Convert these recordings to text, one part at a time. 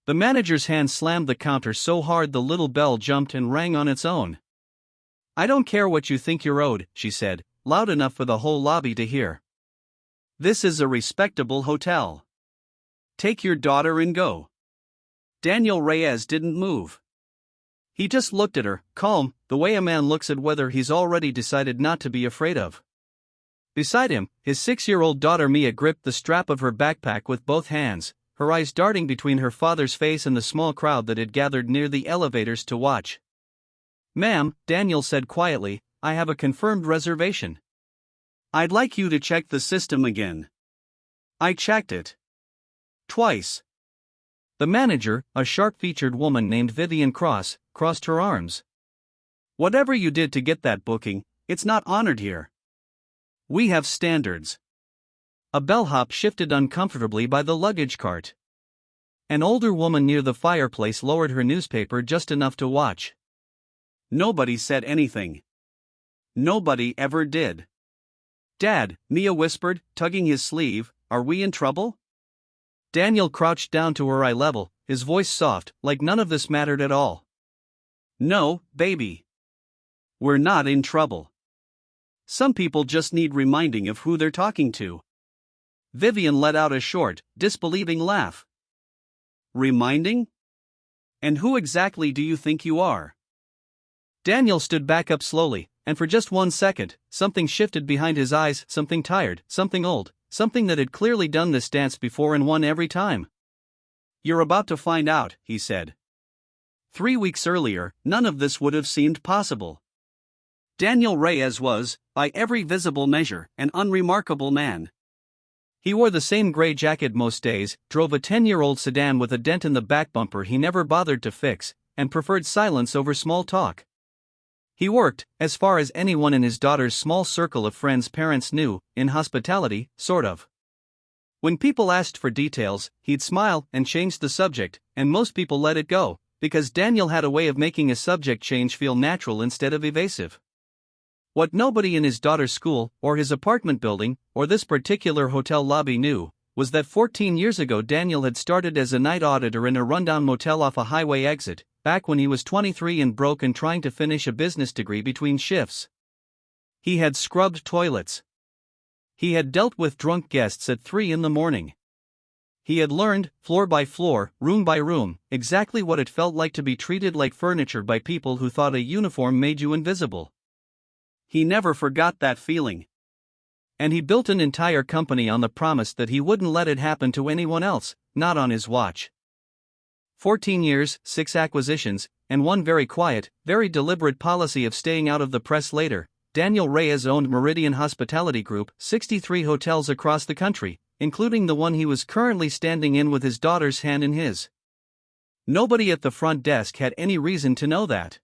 The manager's hand slammed the counter so hard the little bell jumped and rang on its own. "I don't care what you think you're owed," she said, loud enough for the whole lobby to hear. "This is a respectable hotel. Take your daughter and go." Daniel Reyes didn't move. He just looked at her, calm, the way a man looks at whether he's already decided not to be afraid of. Beside him, his 6-year-old daughter Mia gripped the strap of her backpack with both hands, her eyes darting between her father's face and the small crowd that had gathered near the elevators to watch. "Ma'am," Daniel said quietly, "I have a confirmed reservation. I'd like you to check the system again." "I checked it. Twice." The manager, a sharp-featured woman named Vivian Cross, crossed her arms. "Whatever you did to get that booking, it's not honored here. We have standards." A bellhop shifted uncomfortably by the luggage cart. An older woman near the fireplace lowered her newspaper just enough to watch. Nobody said anything. Nobody ever did. "Dad," Mia whispered, tugging his sleeve, "are we in trouble?" Daniel crouched down to her eye level, his voice soft, like none of this mattered at all. "No, baby. We're not in trouble. Some people just need reminding of who they're talking to." Vivian let out a short, disbelieving laugh. "Reminding? And who exactly do you think you are?" Daniel stood back up slowly, and for just 1 second, something shifted behind his eyes, something tired, something old, something that had clearly done this dance before and won every time. "You're about to find out," he said. 3 weeks earlier, none of this would have seemed possible. Daniel Reyes was, by every visible measure, an unremarkable man. He wore the same gray jacket most days, drove a 10-year-old sedan with a dent in the back bumper he never bothered to fix, and preferred silence over small talk. He worked, as far as anyone in his daughter's small circle of friends' parents knew, in hospitality, sort of. When people asked for details, he'd smile and change the subject, and most people let it go, because Daniel had a way of making a subject change feel natural instead of evasive. What nobody in his daughter's school, or his apartment building, or this particular hotel lobby knew, was that 14 years ago Daniel had started as a night auditor in a rundown motel off a highway exit, back when he was 23 and broke and trying to finish a business degree between shifts. He had scrubbed toilets. He had dealt with drunk guests at 3 in the morning. He had learned, floor by floor, room by room, exactly what it felt like to be treated like furniture by people who thought a uniform made you invisible. He never forgot that feeling. And he built an entire company on the promise that he wouldn't let it happen to anyone else, not on his watch. 14 years, 6 acquisitions, and one very quiet, very deliberate policy of staying out of the press later. Daniel Reyes owned Meridian Hospitality Group, 63 hotels across the country, including the one he was currently standing in with his daughter's hand in his. Nobody at the front desk had any reason to know that.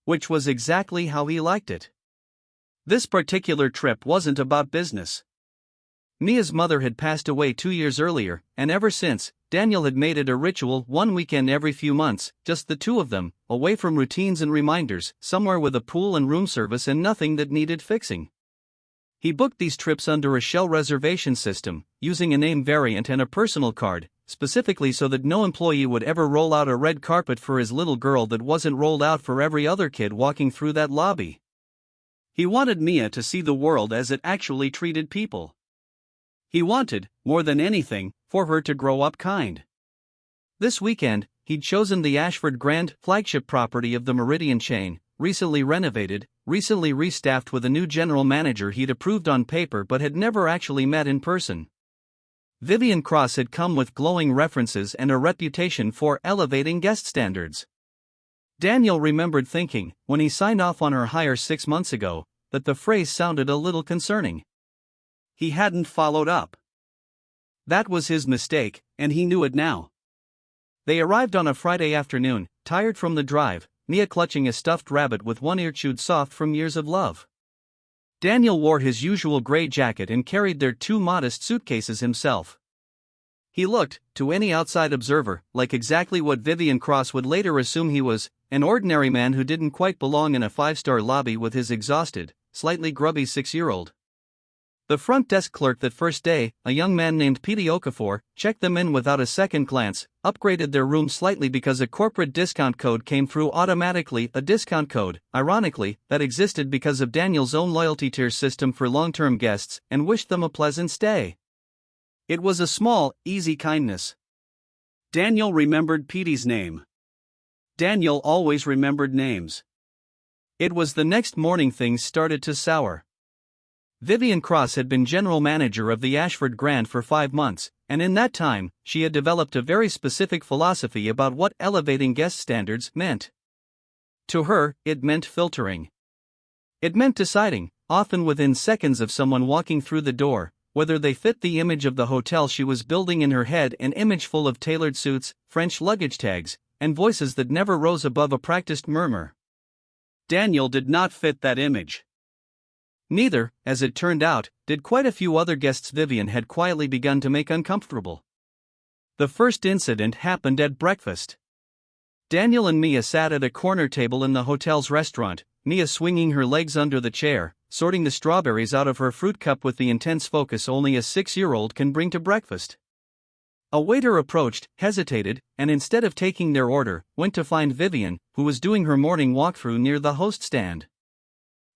Which was exactly how he liked it. This particular trip wasn't about business. Mia's mother had passed away 2 years earlier, and ever since, Daniel had made it a ritual, one weekend every few months, just the two of them, away from routines and reminders, somewhere with a pool and room service and nothing that needed fixing. He booked these trips under a shell reservation system, using a name variant and a personal card, specifically so that no employee would ever roll out a red carpet for his little girl that wasn't rolled out for every other kid walking through that lobby. He wanted Mia to see the world as it actually treated people. He wanted, more than anything, for her to grow up kind. This weekend, he'd chosen the Ashford Grand, flagship property of the Meridian chain, recently renovated, recently restaffed with a new general manager he'd approved on paper but had never actually met in person. Vivian Cross had come with glowing references and a reputation for elevating guest standards. Daniel remembered thinking, when he signed off on her hire 6 months ago, that the phrase sounded a little concerning. He hadn't followed up. That was his mistake, and he knew it now. They arrived on a Friday afternoon, tired from the drive, Mia clutching a stuffed rabbit with one ear chewed soft from years of love. Daniel wore his usual gray jacket and carried their 2 modest suitcases himself. He looked, to any outside observer, like exactly what Vivian Cross would later assume he was, an ordinary man who didn't quite belong in a 5-star lobby with his exhausted, slightly grubby 6-year-old. The front desk clerk that first day, a young man named Petey Okafor, checked them in without a second glance, upgraded their room slightly because a corporate discount code came through automatically, a discount code, ironically, that existed because of Daniel's own loyalty tier system for long-term guests, and wished them a pleasant stay. It was a small, easy kindness. Daniel remembered Petey's name. Daniel always remembered names. It was the next morning things started to sour. Vivian Cross had been general manager of the Ashford Grand for 5 months, and in that time, she had developed a very specific philosophy about what elevating guest standards meant. To her, it meant filtering. It meant deciding, often within seconds of someone walking through the door, whether they fit the image of the hotel she was building in her head, an image full of tailored suits, French luggage tags, and voices that never rose above a practiced murmur. Daniel did not fit that image. Neither, as it turned out, did quite a few other guests Vivian had quietly begun to make uncomfortable. The first incident happened at breakfast. Daniel and Mia sat at a corner table in the hotel's restaurant, Mia swinging her legs under the chair, sorting the strawberries out of her fruit cup with the intense focus only a 6-year-old can bring to breakfast. A waiter approached, hesitated, and instead of taking their order, went to find Vivian, who was doing her morning walkthrough near the host stand.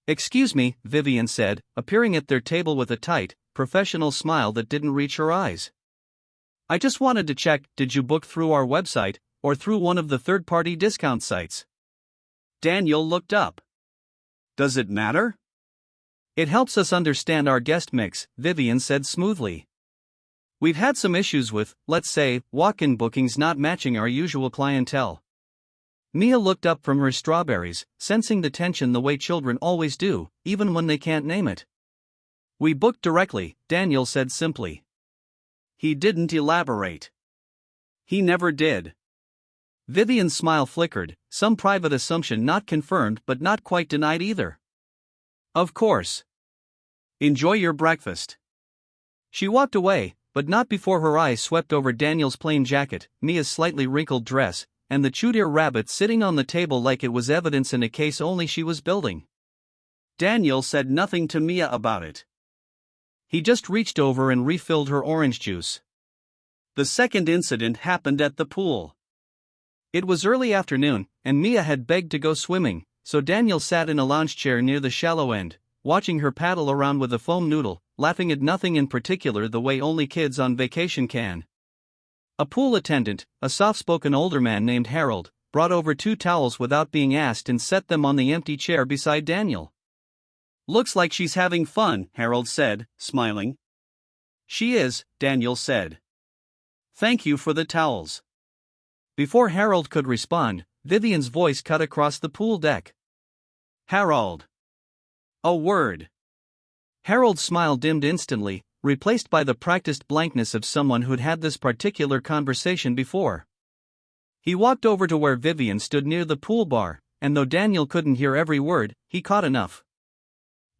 "Excuse me," Vivian said, appearing at their table with a tight, professional smile that didn't reach her eyes. "I just wanted to check, did you book through our website, or through one of the third-party discount sites?" Daniel looked up. "Does it matter?" "It helps us understand our guest mix," Vivian said smoothly. "We've had some issues with, let's say, walk-in bookings not matching our usual clientele." Mia looked up from her strawberries, sensing the tension the way children always do, even when they can't name it. "We booked directly," Daniel said simply. He didn't elaborate. He never did. Vivian's smile flickered, some private assumption not confirmed but not quite denied either. "Of course. Enjoy your breakfast." She walked away, but not before her eyes swept over Daniel's plain jacket, Mia's slightly wrinkled dress, and the chewed-ear rabbit sitting on the table like it was evidence in a case only she was building. Daniel said nothing to Mia about it. He just reached over and refilled her orange juice. The second incident happened at the pool. It was early afternoon, and Mia had begged to go swimming, so Daniel sat in a lounge chair near the shallow end, watching her paddle around with a foam noodle, laughing at nothing in particular the way only kids on vacation can. A pool attendant, a soft-spoken older man named Harold, brought over 2 towels without being asked and set them on the empty chair beside Daniel. "Looks like she's having fun," Harold said, smiling. "She is," Daniel said. "Thank you for the towels." Before Harold could respond, Vivian's voice cut across the pool deck. "Harold." "A word." Harold's smile dimmed instantly, replaced by the practiced blankness of someone who'd had this particular conversation before. He walked over to where Vivian stood near the pool bar, and though Daniel couldn't hear every word, he caught enough.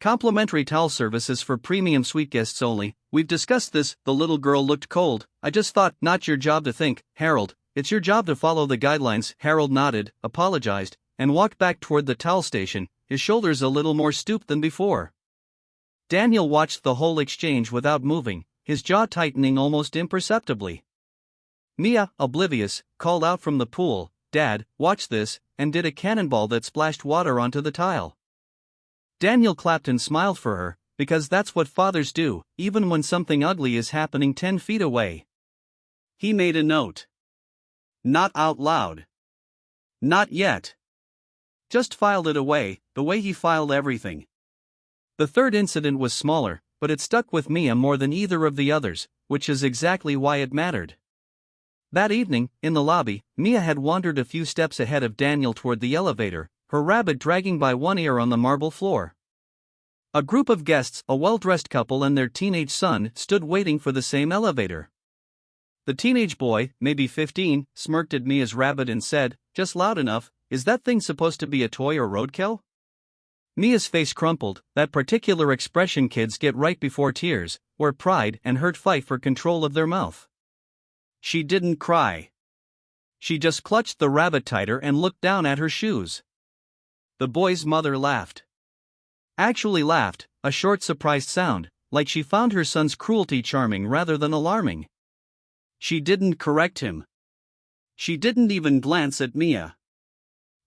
"Complimentary towel services for premium suite guests only. We've discussed this." The little girl looked cold. "I just thought, not your job to think, Harold. It's your job to follow the guidelines." Harold nodded, apologized, and walked back toward the towel station, his shoulders a little more stooped than before. Daniel watched the whole exchange without moving, his jaw tightening almost imperceptibly. Mia, oblivious, called out from the pool, "Dad, watch this," and did a cannonball that splashed water onto the tile. Daniel clapped and smiled for her, because that's what fathers do, even when something ugly is happening 10 feet away. He made a note. Not out loud. Not yet. Just filed it away, the way he filed everything. The third incident was smaller, but it stuck with Mia more than either of the others, which is exactly why it mattered. That evening, in the lobby, Mia had wandered a few steps ahead of Daniel toward the elevator, her rabbit dragging by one ear on the marble floor. A group of guests, a well-dressed couple and their teenage son, stood waiting for the same elevator. The teenage boy, maybe 15, smirked at Mia's rabbit and said, just loud enough, "Is that thing supposed to be a toy or roadkill?" Mia's face crumpled, that particular expression kids get right before tears, where pride and hurt fight for control of their mouth. She didn't cry. She just clutched the rabbit tighter and looked down at her shoes. The boy's mother laughed. Actually laughed, a short surprised sound, like she found her son's cruelty charming rather than alarming. She didn't correct him. She didn't even glance at Mia.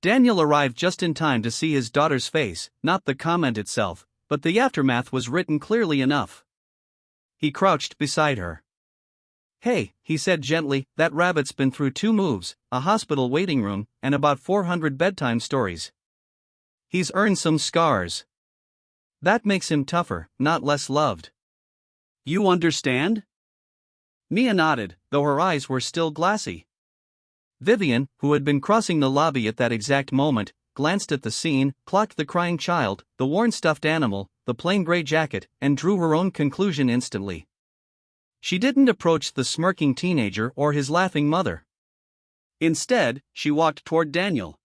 Daniel arrived just in time to see his daughter's face, not the comment itself, but the aftermath was written clearly enough. He crouched beside her. "Hey," he said gently, "that rabbit's been through 2 moves, a hospital waiting room, and about 400 bedtime stories. He's earned some scars. That makes him tougher, not less loved. You understand?" Mia nodded, though her eyes were still glassy. Vivian, who had been crossing the lobby at that exact moment, glanced at the scene, clocked the crying child, the worn stuffed animal, the plain gray jacket, and drew her own conclusion instantly. She didn't approach the smirking teenager or his laughing mother. Instead, she walked toward Daniel.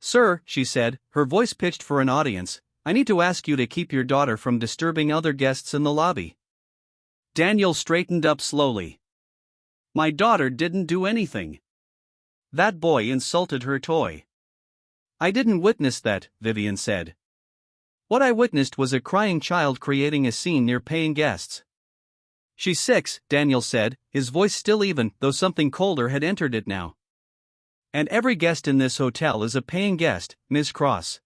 "Sir," she said, her voice pitched for an audience, "I need to ask you to keep your daughter from disturbing other guests in the lobby." Daniel straightened up slowly. "My daughter didn't do anything. That boy insulted her toy." "I didn't witness that," Vivian said. "What I witnessed was a crying child creating a scene near paying guests." "She's 6, Daniel said, his voice still even, though something colder had entered it now. "And every guest in this hotel is a paying guest, Miss Cross."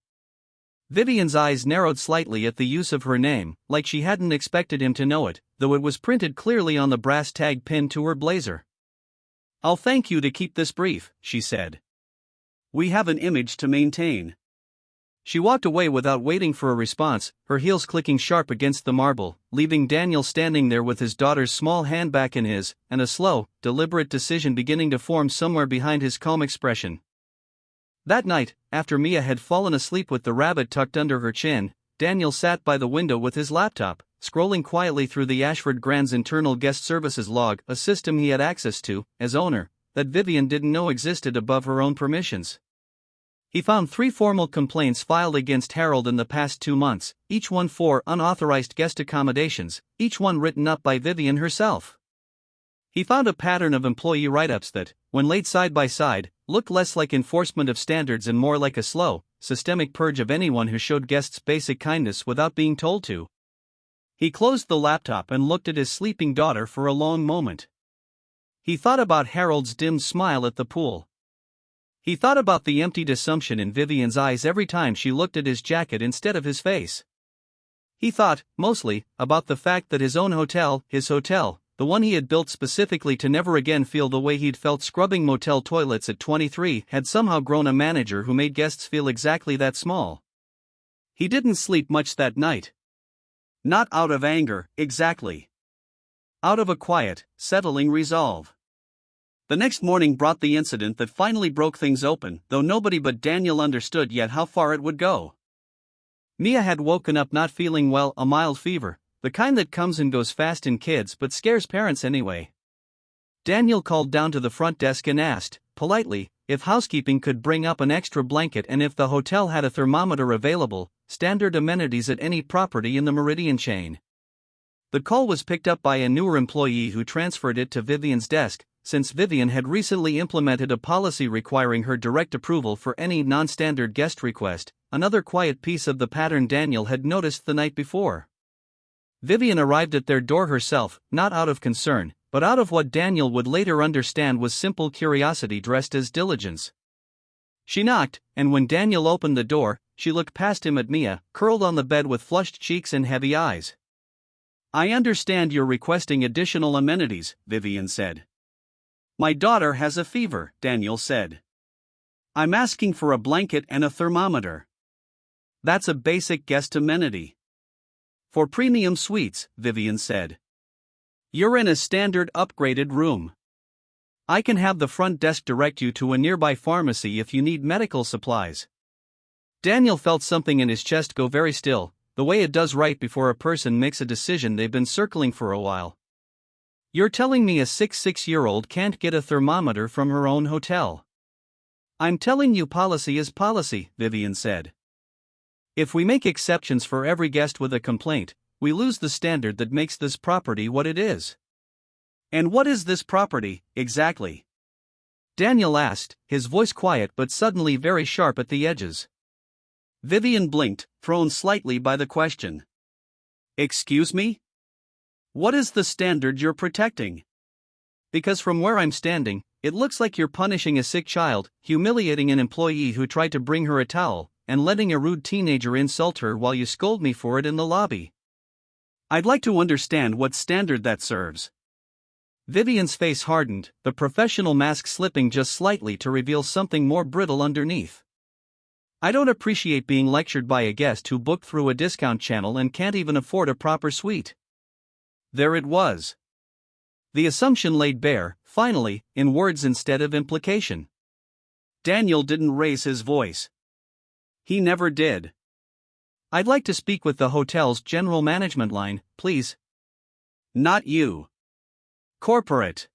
Vivian's eyes narrowed slightly at the use of her name, like she hadn't expected him to know it, though it was printed clearly on the brass tag pinned to her blazer. "I'll thank you to keep this brief," she said. "We have an image to maintain." She walked away without waiting for a response, her heels clicking sharp against the marble, leaving Daniel standing there with his daughter's small hand back in his, and a slow, deliberate decision beginning to form somewhere behind his calm expression. That night, after Mia had fallen asleep with the rabbit tucked under her chin, Daniel sat by the window with his laptop, scrolling quietly through the Ashford Grand's internal guest services log, a system he had access to, as owner, that Vivian didn't know existed above her own permissions. He found 3 formal complaints filed against Harold in the past 2 months, each one for unauthorized guest accommodations, each one written up by Vivian herself. He found a pattern of employee write-ups that, when laid side by side, looked less like enforcement of standards and more like a slow, systemic purge of anyone who showed guests basic kindness without being told to. He closed the laptop and looked at his sleeping daughter for a long moment. He thought about Harold's dim smile at the pool. He thought about the emptied assumption in Vivian's eyes every time she looked at his jacket instead of his face. He thought, mostly, about the fact that his own hotel, the one he had built specifically to never again feel the way he'd felt scrubbing motel toilets at 23, had somehow grown a manager who made guests feel exactly that small. He didn't sleep much that night. Not out of anger, exactly. Out of a quiet, settling resolve. The next morning brought the incident that finally broke things open, though nobody but Daniel understood yet how far it would go. Mia had woken up not feeling well, a mild fever, the kind that comes and goes fast in kids but scares parents anyway. Daniel called down to the front desk and asked, politely, if housekeeping could bring up an extra blanket and if the hotel had a thermometer available, standard amenities at any property in the Meridian chain. The call was picked up by a newer employee who transferred it to Vivian's desk, since Vivian had recently implemented a policy requiring her direct approval for any non-standard guest request, another quiet piece of the pattern Daniel had noticed the night before. Vivian arrived at their door herself, not out of concern, but out of what Daniel would later understand was simple curiosity dressed as diligence. She knocked, and when Daniel opened the door, she looked past him at Mia, curled on the bed with flushed cheeks and heavy eyes. "I understand you're requesting additional amenities," Vivian said. "My daughter has a fever," Daniel said. "I'm asking for a blanket and a thermometer." "That's a basic guest amenity. For premium suites," Vivian said. "You're in a standard upgraded room. I can have the front desk direct you to a nearby pharmacy if you need medical supplies." Daniel felt something in his chest go very still, the way it does right before a person makes a decision they've been circling for a while. "You're telling me a 6-6-year-old can't get a thermometer from her own hotel?" "I'm telling you policy is policy," Vivian said. "If we make exceptions for every guest with a complaint, we lose the standard that makes this property what it is." "And what is this property, exactly?" Daniel asked, his voice quiet but suddenly very sharp at the edges. Vivian blinked, thrown slightly by the question. Excuse me? What is the standard you're protecting? Because from where I'm standing, it looks like you're punishing a sick child, humiliating an employee who tried to bring her a towel, and letting a rude teenager insult her while you scold me for it in the lobby. I'd like to understand what standard that serves. Vivian's face hardened, the professional mask slipping just slightly to reveal something more brittle underneath. I don't appreciate being lectured by a guest who booked through a discount channel and can't even afford a proper suite. There it was. The assumption laid bare, finally, in words instead of implication. Daniel didn't raise his voice. He never did. I'd like to speak with the hotel's general management line, please. Not you. Corporate.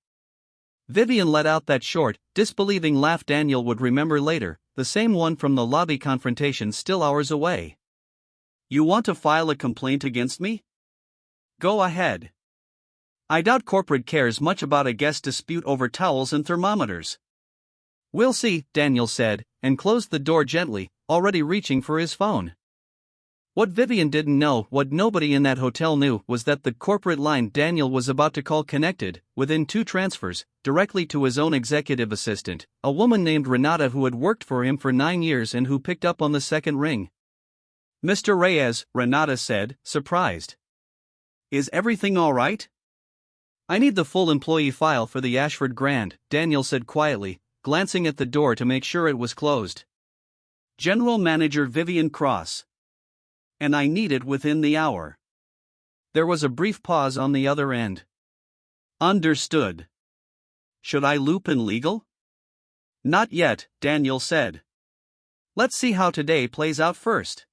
Vivian let out that short, disbelieving laugh Daniel would remember later, the same one from the lobby confrontation still hours away. You want to file a complaint against me? Go ahead. I doubt corporate cares much about a guest dispute over towels and thermometers. We'll see, Daniel said, and closed the door gently, already reaching for his phone. What Vivian didn't know, what nobody in that hotel knew, was that the corporate line Daniel was about to call connected, within 2 transfers, directly to his own executive assistant, a woman named Renata who had worked for him for 9 years and who picked up on the second ring. Mr. Reyes, Renata said, surprised. Is everything all right? I need the full employee file for the Ashford Grand, Daniel said quietly, glancing at the door to make sure it was closed. General Manager Vivian Cross. And I need it within the hour. There was a brief pause on the other end. Understood. Should I loop in legal? Not yet, Daniel said. Let's see how today plays out first.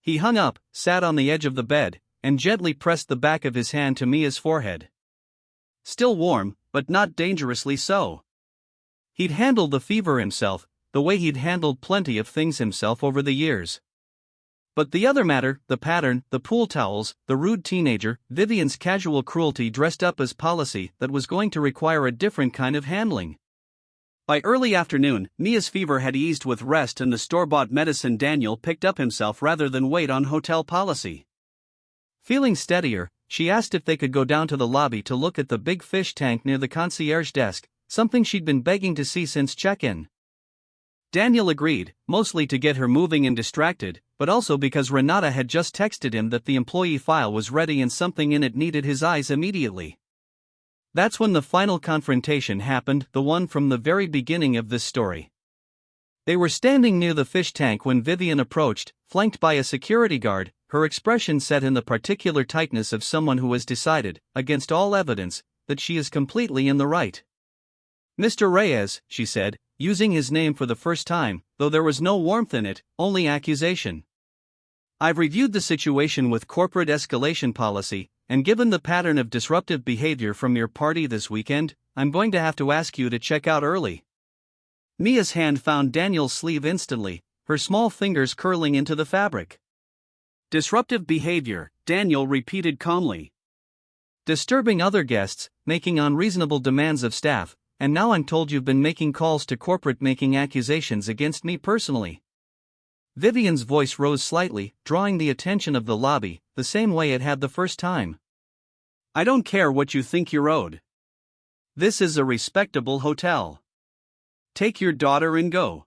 He hung up, sat on the edge of the bed, and gently pressed the back of his hand to Mia's forehead. Still warm, but not dangerously so. He'd handled the fever himself, the way he'd handled plenty of things himself over the years. But the other matter, the pattern, the pool towels, the rude teenager, Vivian's casual cruelty dressed up as policy that was going to require a different kind of handling. By early afternoon, Mia's fever had eased with rest and the store-bought medicine Daniel picked up himself rather than wait on hotel policy. Feeling steadier, she asked if they could go down to the lobby to look at the big fish tank near the concierge desk, something she'd been begging to see since check-in. Daniel agreed, mostly to get her moving and distracted, but also because Renata had just texted him that the employee file was ready and something in it needed his eyes immediately. That's when the final confrontation happened, the one from the very beginning of this story. They were standing near the fish tank when Vivian approached, flanked by a security guard, her expression set in the particular tightness of someone who has decided, against all evidence, that she is completely in the right. Mr. Reyes, she said, using his name for the first time, though there was no warmth in it, only accusation. I've reviewed the situation with corporate escalation policy, and given the pattern of disruptive behavior from your party this weekend, I'm going to have to ask you to check out early. Mia's hand found Daniel's sleeve instantly, her small fingers curling into the fabric. Disruptive behavior, Daniel repeated calmly. Disturbing other guests, making unreasonable demands of staff, and now I'm told you've been making calls to corporate making accusations against me personally. Vivian's voice rose slightly, drawing the attention of the lobby, the same way it had the first time. I don't care what you think you're owed. This is a respectable hotel. Take your daughter and go.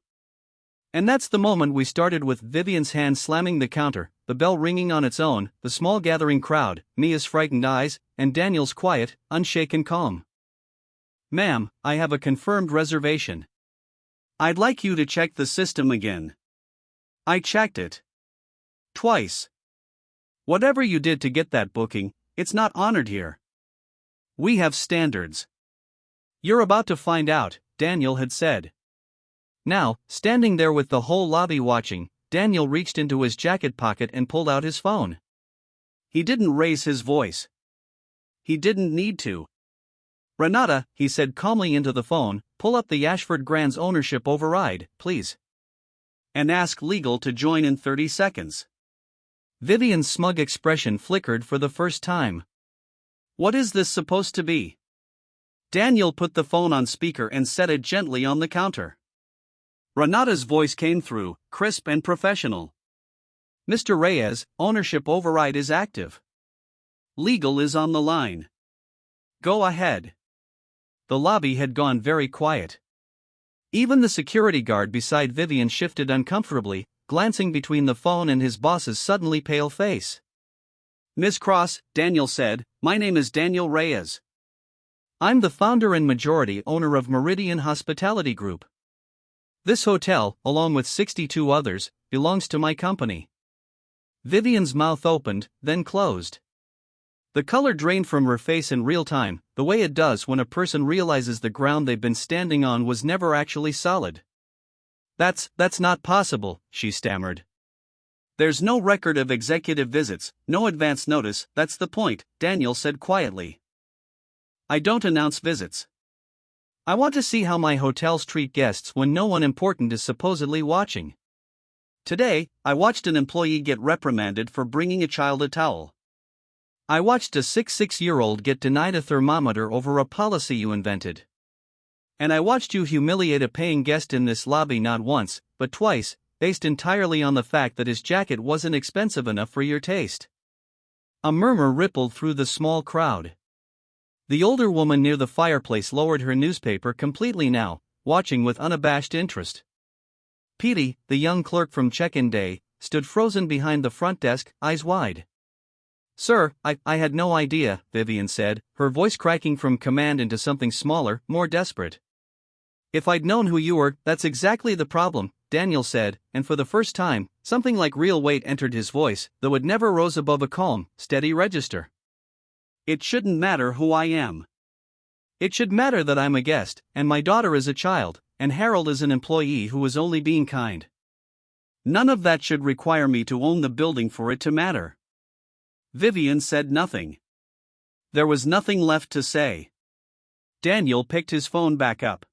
And that's the moment we started with Vivian's hand slamming the counter, the bell ringing on its own, the small gathering crowd, Mia's frightened eyes, and Daniel's quiet, unshaken calm. Ma'am, I have a confirmed reservation. I'd like you to check the system again. I checked it. Twice. Whatever you did to get that booking, it's not honored here. We have standards. You're about to find out, Daniel had said. Now, standing there with the whole lobby watching, Daniel reached into his jacket pocket and pulled out his phone. He didn't raise his voice. He didn't need to. Renata, he said calmly into the phone, pull up the Ashford Grand's ownership override, please. And ask legal to join in 30 seconds. Vivian's smug expression flickered for the first time. What is this supposed to be? Daniel put the phone on speaker and set it gently on the counter. Renata's voice came through, crisp and professional. Mr. Reyes, ownership override is active. Legal is on the line. Go ahead. The lobby had gone very quiet. Even the security guard beside Vivian shifted uncomfortably, glancing between the phone and his boss's suddenly pale face. "Miss Cross," Daniel said, "my name is Daniel Reyes. I'm the founder and majority owner of Meridian Hospitality Group. This hotel, along with 62 others, belongs to my company." Vivian's mouth opened, then closed. The color drained from her face in real time, the way it does when a person realizes the ground they've been standing on was never actually solid. That's not possible," she stammered. "There's no record of executive visits, no advance notice, that's the point," Daniel said quietly. "I don't announce visits. I want to see how my hotels treat guests when no one important is supposedly watching. Today, I watched an employee get reprimanded for bringing a child a towel. I watched a 6-year-old get denied a thermometer over a policy you invented. And I watched you humiliate a paying guest in this lobby not once, but twice, based entirely on the fact that his jacket wasn't expensive enough for your taste." A murmur rippled through the small crowd. The older woman near the fireplace lowered her newspaper completely now, watching with unabashed interest. Petey, the young clerk from check-in day, stood frozen behind the front desk, eyes wide. "Sir, I had no idea," Vivian said, her voice cracking from command into something smaller, more desperate. "If I'd known who you were, that's exactly the problem," Daniel said, and for the first time, something like real weight entered his voice, though it never rose above a calm, steady register. "It shouldn't matter who I am. It should matter that I'm a guest, and my daughter is a child, and Harold is an employee who is only being kind. None of that should require me to own the building for it to matter." Vivian said nothing. There was nothing left to say. Daniel picked his phone back up.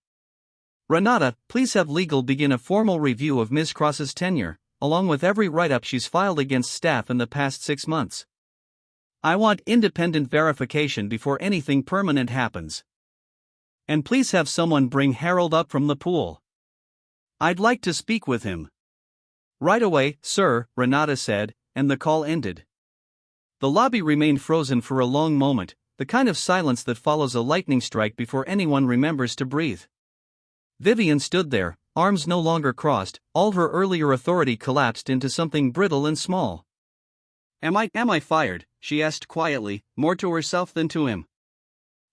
"Renata, please have legal begin a formal review of Ms. Cross's tenure, along with every write-up she's filed against staff in the past 6 months. I want independent verification before anything permanent happens. And please have someone bring Harold up from the pool. I'd like to speak with him." "Right away, sir," Renata said, and the call ended. The lobby remained frozen for a long moment, the kind of silence that follows a lightning strike before anyone remembers to breathe. Vivian stood there, arms no longer crossed, all her earlier authority collapsed into something brittle and small. Am I fired?" she asked quietly, more to herself than to him.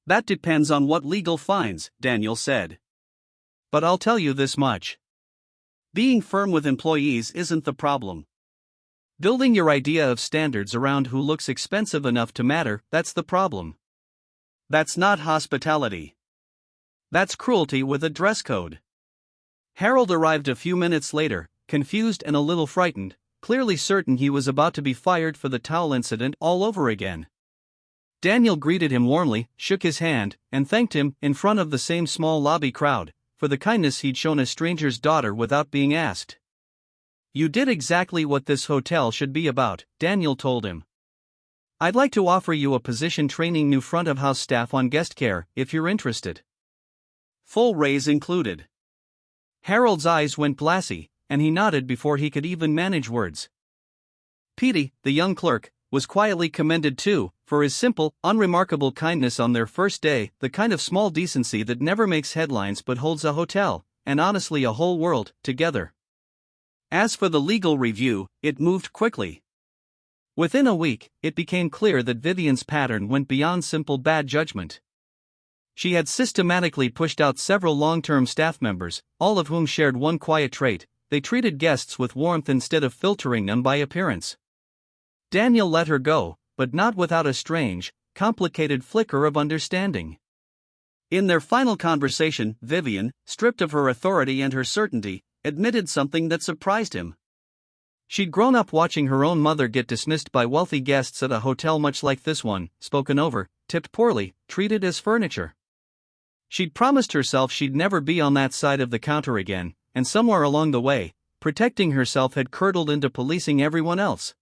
"That depends on what legal finds," Daniel said. "But I'll tell you this much. Being firm with employees isn't the problem. Building your idea of standards around who looks expensive enough to matter, that's the problem. That's not hospitality. That's cruelty with a dress code." Harold arrived a few minutes later, confused and a little frightened, clearly certain he was about to be fired for the towel incident all over again. Daniel greeted him warmly, shook his hand, and thanked him, in front of the same small lobby crowd, for the kindness he'd shown a stranger's daughter without being asked. "You did exactly what this hotel should be about," Daniel told him. "I'd like to offer you a position training new front-of-house staff on guest care, if you're interested. Full raise included." Harold's eyes went glassy, and he nodded before he could even manage words. Petey, the young clerk, was quietly commended too, for his simple, unremarkable kindness on their first day, the kind of small decency that never makes headlines but holds a hotel, and honestly a whole world, together. As for the legal review, it moved quickly. Within a week, it became clear that Vivian's pattern went beyond simple bad judgment. She had systematically pushed out several long-term staff members, all of whom shared one quiet trait: they treated guests with warmth instead of filtering them by appearance. Daniel let her go, but not without a strange, complicated flicker of understanding. In their final conversation, Vivian, stripped of her authority and her certainty, admitted something that surprised him. She'd grown up watching her own mother get dismissed by wealthy guests at a hotel much like this one, spoken over, tipped poorly, treated as furniture. She'd promised herself she'd never be on that side of the counter again, and somewhere along the way, protecting herself had curdled into policing everyone else.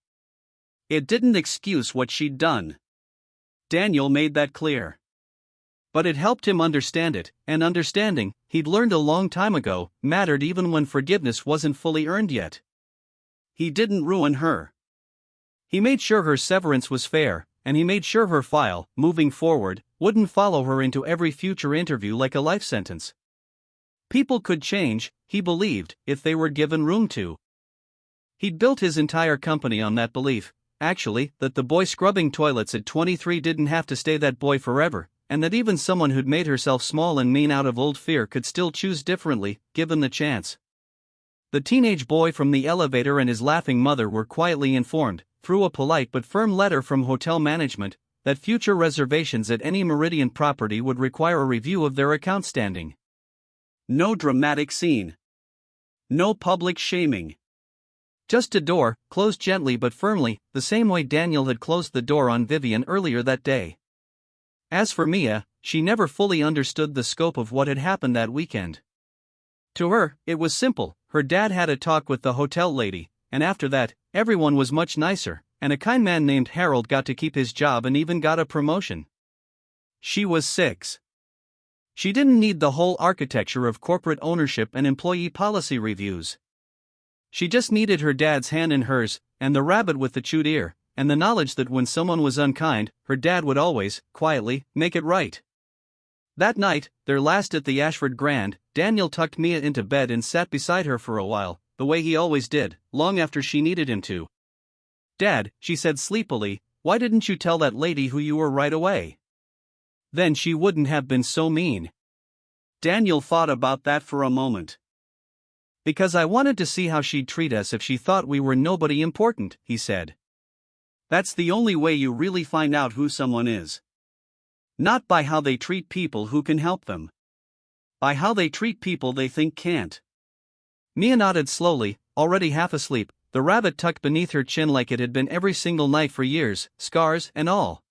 It didn't excuse what she'd done. Daniel made that clear. But it helped him understand it, and understanding, he'd learned a long time ago, mattered even when forgiveness wasn't fully earned yet. He didn't ruin her. He made sure her severance was fair, and he made sure her file, moving forward, wouldn't follow her into every future interview like a life sentence. People could change, he believed, if they were given room to. He'd built his entire company on that belief, actually, that the boy scrubbing toilets at 23 didn't have to stay that boy forever, and that even someone who'd made herself small and mean out of old fear could still choose differently, given the chance. The teenage boy from the elevator and his laughing mother were quietly informed, through a polite but firm letter from hotel management, that future reservations at any Meridian property would require a review of their account standing. No dramatic scene. No public shaming. Just a door, closed gently but firmly, the same way Daniel had closed the door on Vivian earlier that day. As for Mia, she never fully understood the scope of what had happened that weekend. To her, it was simple. Her dad had a talk with the hotel lady, and after that, everyone was much nicer, and a kind man named Harold got to keep his job and even got a promotion. She was 6. She didn't need the whole architecture of corporate ownership and employee policy reviews. She just needed her dad's hand in hers, and the rabbit with the chewed ear, and the knowledge that when someone was unkind, her dad would always, quietly, make it right. That night, their last at the Ashford Grand, Daniel tucked Mia into bed and sat beside her for a while, the way he always did, long after she needed him to. "Dad," she said sleepily, "why didn't you tell that lady who you were right away? Then she wouldn't have been so mean." Daniel thought about that for a moment. "Because I wanted to see how she'd treat us if she thought we were nobody important," he said. "That's the only way you really find out who someone is. Not by how they treat people who can help them. By how they treat people they think can't." Mia nodded slowly, already half asleep, the rabbit tucked beneath her chin like it had been every single night for years, scars and all.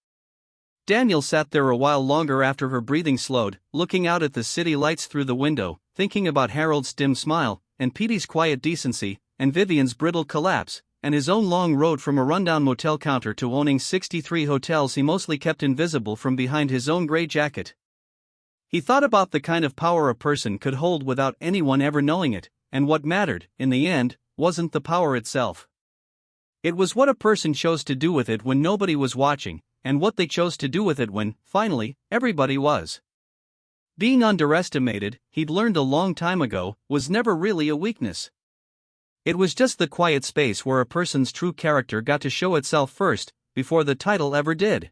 Daniel sat there a while longer after her breathing slowed, looking out at the city lights through the window, thinking about Harold's dim smile, and Petey's quiet decency, and Vivian's brittle collapse, and his own long road from a rundown motel counter to owning 63 hotels he mostly kept invisible from behind his own gray jacket. He thought about the kind of power a person could hold without anyone ever knowing it, and what mattered, in the end, wasn't the power itself. It was what a person chose to do with it when nobody was watching, and what they chose to do with it when, finally, everybody was. Being underestimated, he'd learned a long time ago, was never really a weakness. It was just the quiet space where a person's true character got to show itself first, before the title ever did.